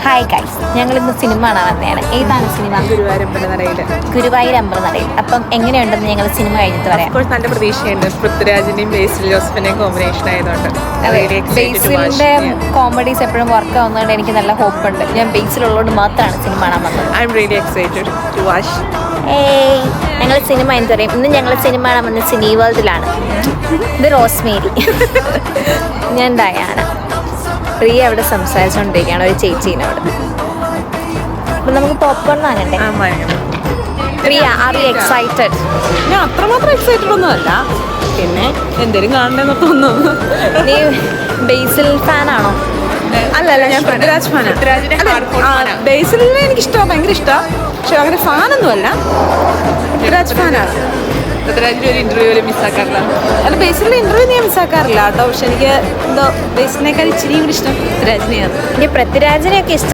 Hi guys, ഞങ്ങളിന്ന് cinema കാണാൻ വന്നതാണ്. ഏതാണ് സിനിമ? ഗുരുവായൂർ അമ്പലനടയിൽ. അപ്പം എങ്ങനെയുണ്ടെന്ന് ഞങ്ങൾ സിനിമ കഴിഞ്ഞിട്ട് പറയാം. നല്ല പ്രതീക്ഷയുണ്ട്. പൃഥ്വിരാജിന്റെയും ബേസിൽ ജോസഫിന്റെയും കോമ്പിനേഷൻ ആയതുകൊണ്ട് ബേസിലിന്റെ കോമഡീസ് എപ്പോഴും വർക്ക് ആവുന്നതുകൊണ്ട് എനിക്ക് നല്ല ഹോപ്പ് ഉണ്ട്. ഞാൻ ബേസിലുള്ളതുകൊണ്ട് മാത്രമാണ് സിനിമ കാണാൻ വന്നത്. I am really excited to watch. ഞങ്ങൾ സിനിമ എന്ത് പറയും? ഇന്ന് ഞങ്ങൾ സിനിമ കാണാൻ വന്നത് സിനി വേൾഡിലാണ്. ഇത് റോസ്മേരി, ഞാൻ ഡയാന. പ്രിയ അവിടെ സംസാരിച്ചുകൊണ്ടിരിക്കുകയാണ് ഒരു ചേച്ചീനോട്. അപ്പം നമുക്ക് പോപ്കോൺ വാങ്ങണ്ടേ? Priya, are you excited? ഞാൻ അത്രമാത്രം എക്സൈറ്റഡ് ഒന്നുമല്ല, പിന്നെ എന്തെങ്കിലും കാണണ്ടെന്ന് തോന്നുന്നു. നീ ബേസിൽ ഫാനാണോ? അല്ലല്ല, ഞാൻ പൃഥ്വിരാജ് ഫാനാണ്. ബേസിലിനെ എനിക്കിഷ്ടമാണ്, ഭയങ്കര ഇഷ്ടമാണ്. പക്ഷെ അങ്ങനെ ഫാനൊന്നുമല്ല, പൃഥ്വിരാജ് ഫാനാണ്. പൃഥ്വിരാജിൻ്റെ ഒരു ഇൻ്റർവ്യൂവിൽ മിസ്സാക്കാറില്ല. അല്ല, ബേസിലിൻ്റെ ഇൻ്റർവ്യൂ ഞാൻ മിസ്സാക്കാറില്ല കേട്ടോ. പക്ഷെ എനിക്ക് എന്തോ ബേസിലിനേക്കാൾ ഇച്ചിരി കൂടി ഇഷ്ടം പൃഥ്വിരാജിനെയാണ്. എനിക്ക് പൃഥ്വിരാജിനെയൊക്കെ ഇഷ്ടം.